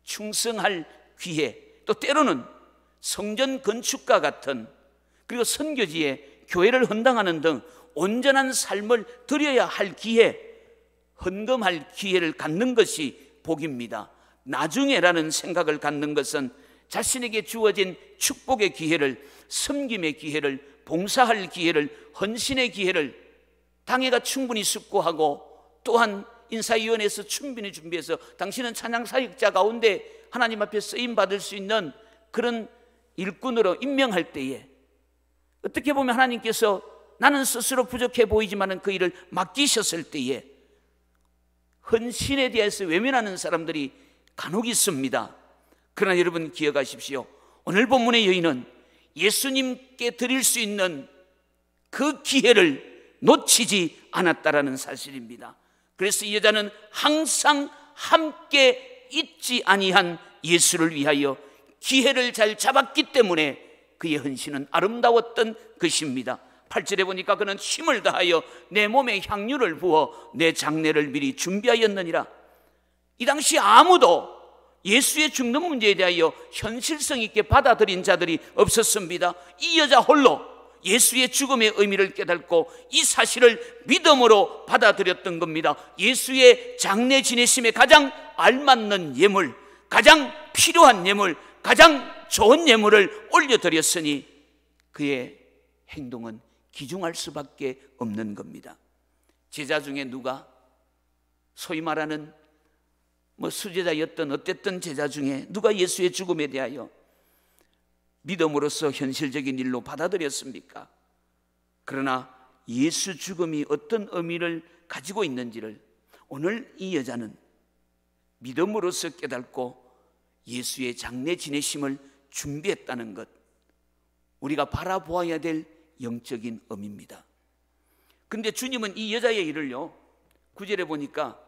충성할 기회, 또 때로는 성전 건축과 같은, 그리고 선교지에 교회를 헌당하는 등 온전한 삶을 드려야 할 기회, 헌금할 기회를 갖는 것이 복입니다. 나중에라는 생각을 갖는 것은 자신에게 주어진 축복의 기회를, 섬김의 기회를, 봉사할 기회를, 헌신의 기회를 당회가 충분히 숙고하고, 또한 인사위원회에서 충분히 준비해서 당신은 찬양사역자 가운데 하나님 앞에 쓰임받을 수 있는 그런 일꾼으로 임명할 때에, 어떻게 보면 하나님께서 나는 스스로 부족해 보이지만 그 일을 맡기셨을 때에 헌신에 대해서 외면하는 사람들이 간혹 있습니다. 그러나 여러분 기억하십시오. 오늘 본문의 여인은 예수님께 드릴 수 있는 그 기회를 놓치지 않았다라는 사실입니다. 그래서 이 여자는 항상 함께 있지 아니한 예수를 위하여 기회를 잘 잡았기 때문에 그의 헌신은 아름다웠던 것입니다. 8절에 보니까 그는 힘을 다하여 내 몸에 향유를 부어 내 장례를 미리 준비하였느니라. 이 당시 아무도 예수의 죽는 문제에 대하여 현실성 있게 받아들인 자들이 없었습니다. 이 여자 홀로 예수의 죽음의 의미를 깨닫고 이 사실을 믿음으로 받아들였던 겁니다. 예수의 장례 지내심에 가장 알맞는 예물, 가장 필요한 예물, 가장 좋은 예물을 올려드렸으니 그의 행동은 기중할 수밖에 없는 겁니다. 제자 중에 누가, 소위 말하는 수제자였던 어땠던 제자 중에 누가 예수의 죽음에 대하여 믿음으로써 현실적인 일로 받아들였습니까? 그러나 예수 죽음이 어떤 의미를 가지고 있는지를 오늘 이 여자는 믿음으로써 깨닫고 예수의 장례 지내심을 준비했다는 것, 우리가 바라보아야 될 영적인 의미입니다. 근데 주님은 이 여자의 일을요, 9절에 보니까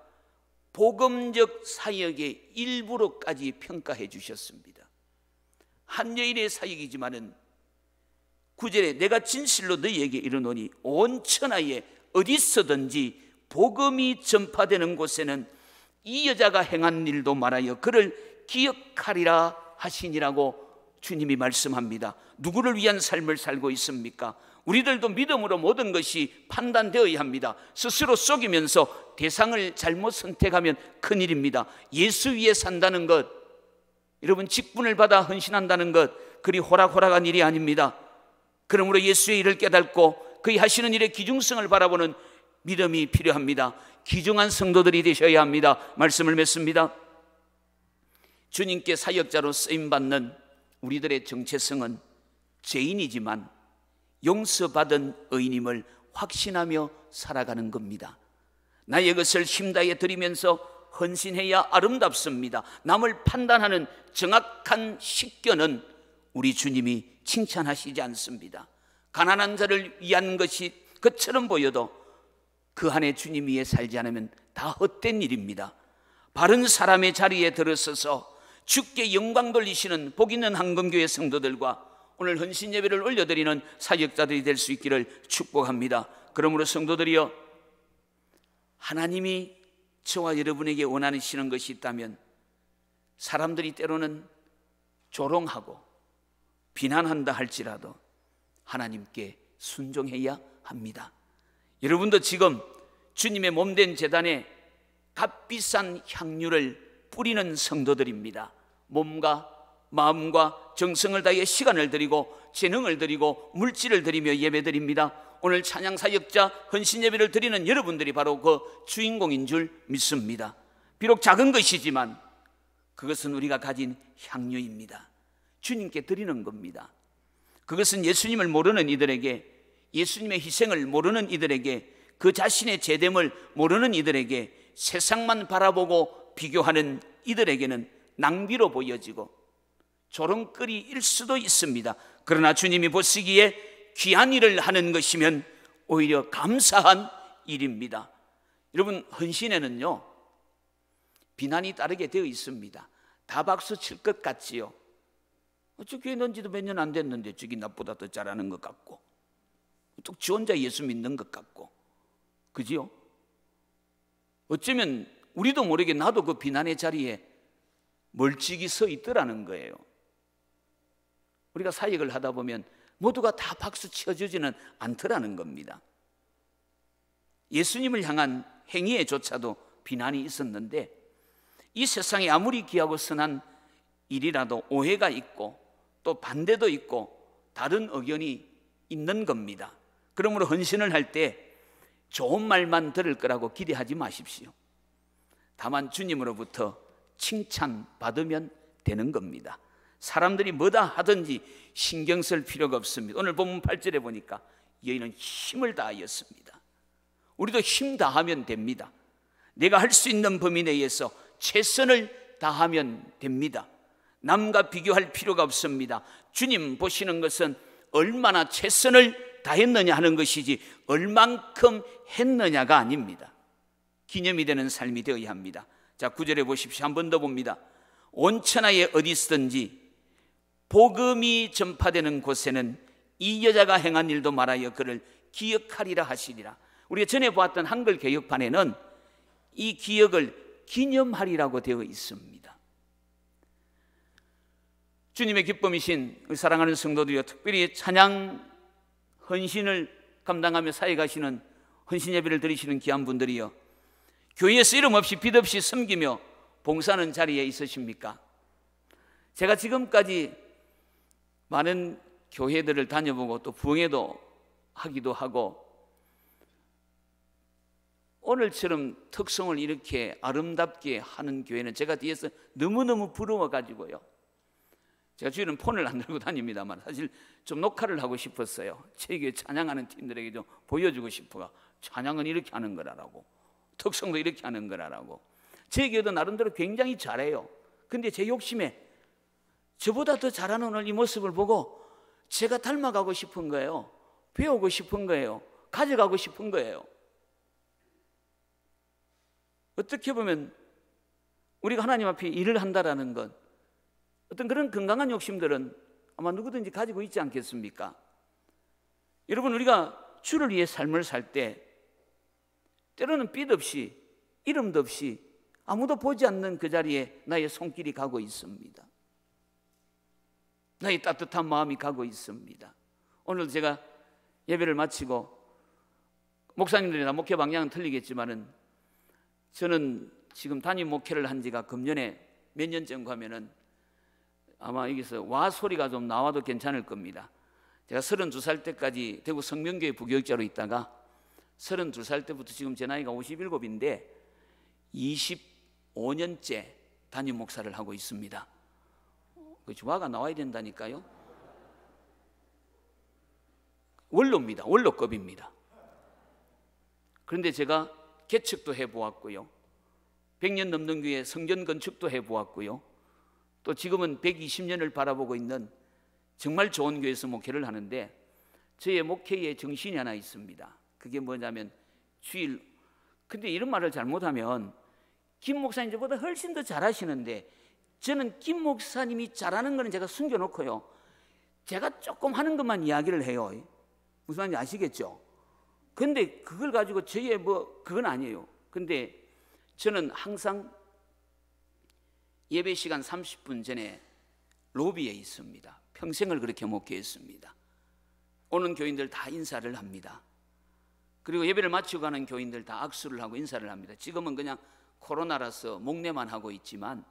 복음적 사역의 일부로까지 평가해 주셨습니다. 한 여인의 사역이지만은 9절에 내가 진실로 너희에게 이르노니 온 천하에 어디서든지 복음이 전파되는 곳에는 이 여자가 행한 일도 말하여 그를 기억하리라 하시니라고 주님이 말씀합니다. 누구를 위한 삶을 살고 있습니까? 우리들도 믿음으로 모든 것이 판단되어야 합니다. 스스로 속이면서 대상을 잘못 선택하면 큰일입니다. 예수 위에 산다는 것, 여러분 직분을 받아 헌신한다는 것, 그리 호락호락한 일이 아닙니다. 그러므로 예수의 일을 깨닫고 그의 하시는 일의 기중성을 바라보는 믿음이 필요합니다. 귀중한 성도들이 되셔야 합니다. 말씀을 맺습니다. 주님께 사역자로 쓰임받는 우리들의 정체성은 죄인이지만 용서받은 의인임을 확신하며 살아가는 겁니다. 나의 것을 힘다해 드리면서 헌신해야 아름답습니다. 남을 판단하는 정확한 식견은 우리 주님이 칭찬하시지 않습니다. 가난한 자를 위한 것이 것처럼 보여도 그 안에 주님 위에 살지 않으면 다 헛된 일입니다. 바른 사람의 자리에 들어서서 주께 영광 돌리시는 복 있는 한금교회 성도들과 오늘 헌신 예배를 올려드리는 사역자들이 될 수 있기를 축복합니다. 그러므로 성도들이여, 하나님이 저와 여러분에게 원하시는 것이 있다면 사람들이 때로는 조롱하고 비난한다 할지라도 하나님께 순종해야 합니다. 여러분도 지금 주님의 몸된 제단에 값비싼 향유를 뿌리는 성도들입니다. 몸과 마음과 정성을 다해 시간을 드리고 재능을 드리고 물질을 드리며 예배드립니다. 오늘 찬양 사역자 헌신 예배를 드리는 여러분들이 바로 그 주인공인 줄 믿습니다. 비록 작은 것이지만 그것은 우리가 가진 향유입니다. 주님께 드리는 겁니다. 그것은 예수님을 모르는 이들에게, 예수님의 희생을 모르는 이들에게, 그 자신의 제됨을 모르는 이들에게, 세상만 바라보고 비교하는 이들에게는 낭비로 보여지고 조롱거리일 수도 있습니다. 그러나 주님이 보시기에 귀한 일을 하는 것이면 오히려 감사한 일입니다. 여러분, 헌신에는요 비난이 따르게 되어 있습니다. 다 박수 칠 것 같지요. 저 교회 넣은 지도 몇 년 안 됐는데 저기 나보다 더 잘하는 것 같고, 또 지 혼자 예수 믿는 것 같고, 그지요? 어쩌면 우리도 모르게 나도 그 비난의 자리에 멀찍이 서 있더라는 거예요. 우리가 사역을 하다 보면 모두가 다 박수 쳐주지는 않더라는 겁니다. 예수님을 향한 행위에조차도 비난이 있었는데, 이 세상에 아무리 귀하고 선한 일이라도 오해가 있고 또 반대도 있고 다른 의견이 있는 겁니다. 그러므로 헌신을 할 때 좋은 말만 들을 거라고 기대하지 마십시오. 다만 주님으로부터 칭찬받으면 되는 겁니다. 사람들이 뭐다 하든지 신경 쓸 필요가 없습니다. 오늘 본문 8절에 보니까 여인은 힘을 다하였습니다. 우리도 힘 다하면 됩니다. 내가 할 수 있는 범위 내에서 최선을 다하면 됩니다. 남과 비교할 필요가 없습니다. 주님 보시는 것은 얼마나 최선을 다했느냐 하는 것이지 얼만큼 했느냐가 아닙니다. 기념이 되는 삶이 되어야 합니다. 자, 9절에 보십시오. 한 번 더 봅니다. 온 천하에 어디서든지 복음이 전파되는 곳에는 이 여자가 행한 일도 말하여 그를 기억하리라 하시리라. 우리가 전에 보았던 한글 개혁판에는 이 기억을 기념하리라고 되어 있습니다. 주님의 기쁨이신 사랑하는 성도들이여, 특별히 찬양 헌신을 감당하며 사역하시는 헌신 예배를 드리시는 귀한 분들이여, 교회에서 이름 없이 빚 없이 섬기며 봉사하는 자리에 있으십니까? 제가 지금까지 많은 교회들을 다녀보고 또 부흥회도 하기도 하고, 오늘처럼 특성을 이렇게 아름답게 하는 교회는 제가 뒤에서 너무너무 부러워가지고요, 제가 주위는 폰을 안 들고 다닙니다만 사실 좀 녹화를 하고 싶었어요. 제 교회 찬양하는 팀들에게 좀 보여주고 싶어가, 찬양은 이렇게 하는 거라고, 특성도 이렇게 하는 거라고. 제 교회도 나름대로 굉장히 잘해요. 근데 제 욕심에 저보다 더 잘하는 오늘 이 모습을 보고 제가 닮아가고 싶은 거예요. 배우고 싶은 거예요. 가져가고 싶은 거예요. 어떻게 보면 우리가 하나님 앞에 일을 한다라는 것, 어떤 그런 건강한 욕심들은 아마 누구든지 가지고 있지 않겠습니까? 여러분, 우리가 주를 위해 삶을 살 때 때로는 빛 없이 이름도 없이 아무도 보지 않는 그 자리에 나의 손길이 가고 있습니다. 나의 따뜻한 마음이 가고 있습니다. 오늘 제가 예배를 마치고 목사님들이나 목회 방향은 틀리겠지만은 저는 지금 담임 목회를 한 지가 금년에 몇 년쯤 가면은 아마 여기서 와 소리가 좀 나와도 괜찮을 겁니다. 제가 32살 때까지 대구 성명교회 부교육자로 있다가 32살 때부터 지금 제 나이가 57인데 25년째 담임 목사를 하고 있습니다. 그 와가 나와야 된다니까요. 원로입니다. 원로급입니다. 그런데 제가 개척도 해보았고요, 100년 넘는 교회 성전 건축도 해보았고요, 또 지금은 120년을 바라보고 있는 정말 좋은 교회에서 목회를 하는데 저의 목회의 정신이 하나 있습니다. 그게 뭐냐면 주일. 근데 이런 말을 잘못하면 김 목사님 저보다 훨씬 더 잘하시는데, 저는 김 목사님이 잘하는 거는 제가 숨겨놓고요, 제가 조금 하는 것만 이야기를 해요. 무슨 말인지 아시겠죠? 근데 그걸 가지고 저의 그건 아니에요. 근데 저는 항상 예배 시간 30분 전에 로비에 있습니다. 평생을 그렇게 목회했습니다. 오는 교인들 다 인사를 합니다. 그리고 예배를 마치고 가는 교인들 다 악수를 하고 인사를 합니다. 지금은 그냥 코로나라서 목례만 하고 있지만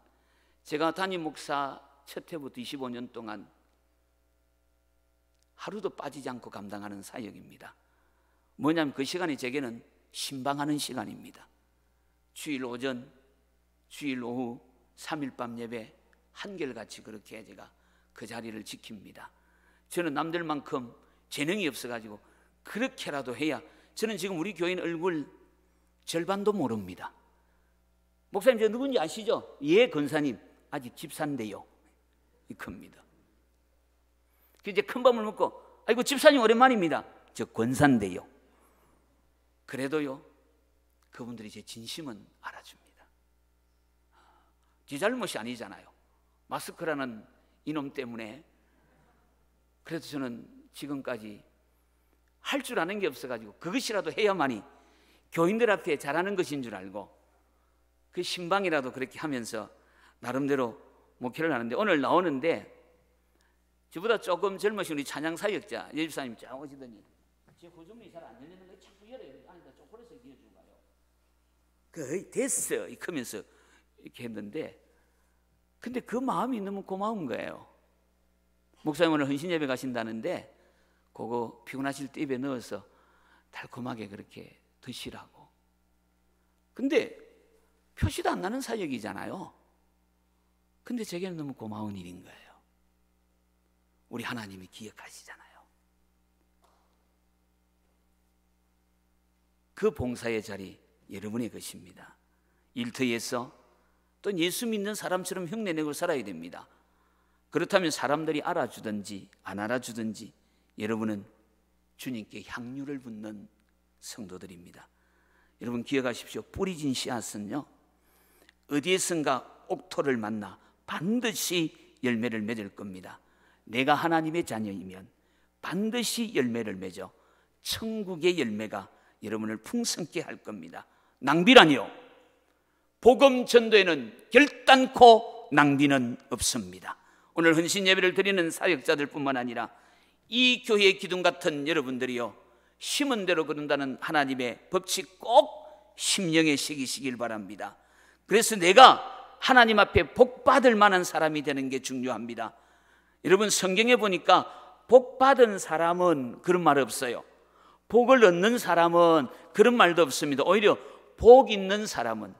제가 담임 목사 첫 해부터 25년 동안 하루도 빠지지 않고 감당하는 사역입니다. 뭐냐면 그 시간이 제게는 신방하는 시간입니다. 주일 오전, 주일 오후, 3일 밤 예배 한결같이 그렇게 제가 그 자리를 지킵니다. 저는 남들만큼 재능이 없어가지고 그렇게라도 해야, 저는 지금 우리 교인 얼굴 절반도 모릅니다. 목사님 저 누군지 아시죠? 예, 권사님. 아직 집사인데요. 이 큽니다. 이제 큰 밥을 먹고, 아이고 집사님 오랜만입니다. 저 권사인데요. 그래도요, 그분들이 제 진심은 알아줍니다. 지 잘못이 아니잖아요. 마스크라는 이놈 때문에. 그래서 저는 지금까지 할 줄 아는 게 없어가지고 그것이라도 해야만이 교인들 앞에 잘하는 것인 줄 알고 그 신방이라도 그렇게 하면서 나름대로 목회를 하는데, 오늘 나오는데 저보다 조금 젊으신 우리 찬양 사역자 예집사님 쫙 오시더니 제 고정문이 잘 안 열리는 거 자꾸 열어요. 아니다, 초콜릿을 기어준 거예요. 거의 됐어 이러면서 이렇게 했는데, 근데 그 마음이 너무 고마운 거예요. 목사님 오늘 헌신 예배 가신다는데 그거 피곤하실 때 입에 넣어서 달콤하게 그렇게 드시라고. 근데 표시도 안 나는 사역이잖아요. 근데 제게는 너무 고마운 일인 거예요. 우리 하나님이 기억하시잖아요. 그 봉사의 자리 여러분의 것입니다. 일터에서 또 예수 믿는 사람처럼 흉내내고 살아야 됩니다. 그렇다면 사람들이 알아주든지 안 알아주든지 여러분은 주님께 향유를 붓는 성도들입니다. 여러분 기억하십시오. 뿌리진 씨앗은요, 어디에선가 옥토를 만나 반드시 열매를 맺을 겁니다. 내가 하나님의 자녀이면 반드시 열매를 맺어 천국의 열매가 여러분을 풍성케 할 겁니다. 낭비라니요, 복음 전도에는 결단코 낭비는 없습니다. 오늘 헌신 예배를 드리는 사역자들 뿐만 아니라 이 교회의 기둥 같은 여러분들이요, 심은 대로 거둔다는 하나님의 법칙 꼭 심령에 새기시길 바랍니다. 그래서 내가 하나님 앞에 복 받을 만한 사람이 되는 게 중요합니다. 여러분 성경에 보니까 복 받은 사람은 그런 말 없어요. 복을 얻는 사람은 그런 말도 없습니다. 오히려 복 있는 사람은,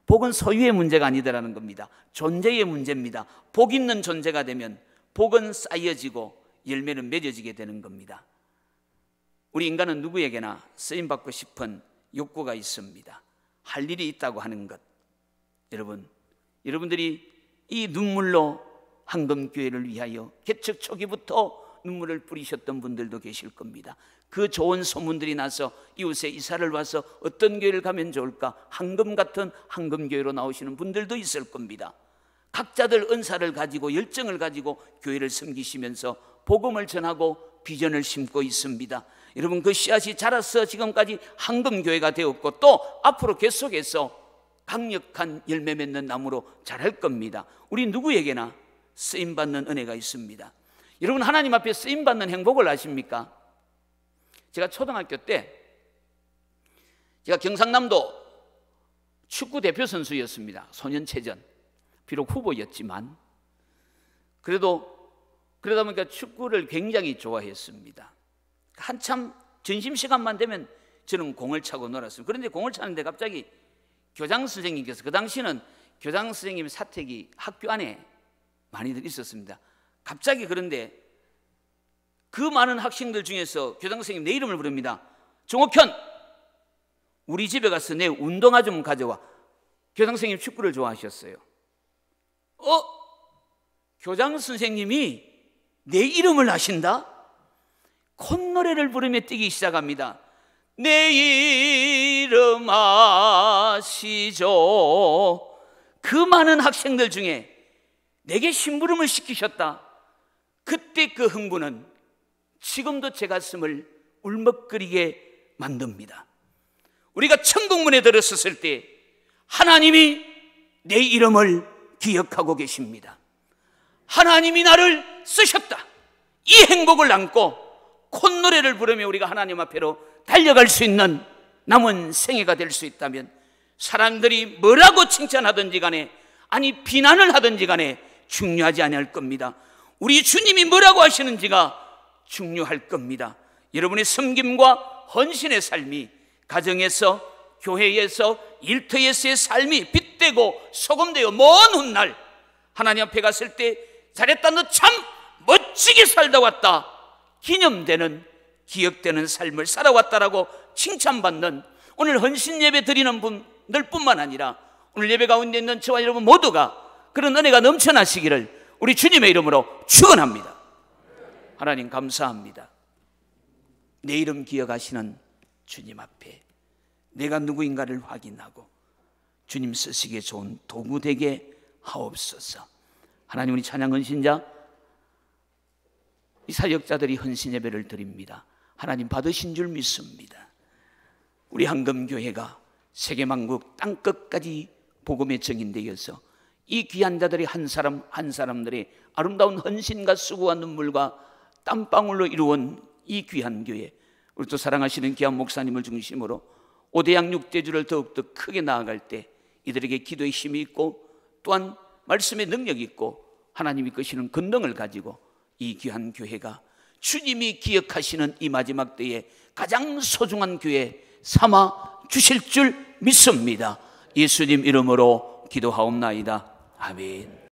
복은 소유의 문제가 아니다라는 겁니다. 존재의 문제입니다. 복 있는 존재가 되면 복은 쌓여지고 열매는 맺어지게 되는 겁니다. 우리 인간은 누구에게나 쓰임받고 싶은 욕구가 있습니다. 할 일이 있다고 하는 것. 여러분들이 이 눈물로 황금교회를 위하여 개척 초기부터 눈물을 뿌리셨던 분들도 계실 겁니다. 그 좋은 소문들이 나서 이웃에 이사를 와서 어떤 교회를 가면 좋을까, 황금 같은 황금교회로 나오시는 분들도 있을 겁니다. 각자들 은사를 가지고 열정을 가지고 교회를 섬기시면서 복음을 전하고 비전을 심고 있습니다. 여러분, 그 씨앗이 자라서 지금까지 황금교회가 되었고 또 앞으로 계속해서 강력한 열매 맺는 나무로 자랄 겁니다. 우리 누구에게나 쓰임받는 은혜가 있습니다. 여러분, 하나님 앞에 쓰임받는 행복을 아십니까? 제가 초등학교 때 제가 경상남도 축구 대표 선수였습니다. 소년체전. 비록 후보였지만 그러다 보니까 축구를 굉장히 좋아했습니다. 한참 점심시간만 되면 저는 공을 차고 놀았습니다. 그런데 공을 차는데 갑자기 교장 선생님께서, 그 당시는 교장 선생님 사택이 학교 안에 많이들 있었습니다. 갑자기 그런데 그 많은 학생들 중에서 교장 선생님 내 이름을 부릅니다. 정옥현, 우리 집에 가서 내 운동화 좀 가져와. 교장 선생님 축구를 좋아하셨어요. 교장 선생님이 내 이름을 아신다? 콧노래를 부르며 뛰기 시작합니다. 내 이름 아시죠? 그 많은 학생들 중에 내게 심부름을 시키셨다. 그때 그 흥분은 지금도 제 가슴을 울먹거리게 만듭니다. 우리가 천국문에 들었을 때 하나님이 내 이름을 기억하고 계십니다. 하나님이 나를 쓰셨다. 이 행복을 안고 콧노래를 부르며 우리가 하나님 앞으로 달려갈 수 있는 남은 생애가 될 수 있다면, 사람들이 뭐라고 칭찬하든지 간에, 아니 비난을 하든지 간에 중요하지 아니할 겁니다. 우리 주님이 뭐라고 하시는지가 중요할 겁니다. 여러분의 섬김과 헌신의 삶이 가정에서, 교회에서, 일터에서의 삶이 빛되고 소금되어 먼 훗날 하나님 앞에 갔을 때 잘했다, 너 참 멋지게 살다 왔다, 기념되는, 기억되는 삶을 살아왔다라고 칭찬받는 오늘 헌신 예배 드리는 분들뿐만 아니라 오늘 예배 가운데 있는 저와 여러분 모두가 그런 은혜가 넘쳐나시기를 우리 주님의 이름으로 축원합니다. 하나님 감사합니다. 내 이름 기억하시는 주님 앞에 내가 누구인가를 확인하고 주님 쓰시기에 좋은 도구 되게 하옵소서. 하나님, 우리 찬양 헌신자, 이 사역자들이 헌신 예배를 드립니다. 하나님 받으신 줄 믿습니다. 우리 황금교회가 세계만국 땅끝까지 복음의 정인되어서 이 귀한 자들이 한 사람 한 사람들의 아름다운 헌신과 수고와 눈물과 땀방울로 이루어온 이 귀한 교회, 우리 또 사랑하시는 귀한 목사님을 중심으로 5대양 6대주를 더욱더 크게 나아갈 때 이들에게 기도의 힘이 있고 또한 말씀의 능력이 있고 하나님이 끄시는 권능을 가지고 이 귀한 교회가 주님이 기억하시는 이 마지막 때에 가장 소중한 교회 삼아 주실 줄 믿습니다. 예수님 이름으로 기도하옵나이다. 아멘.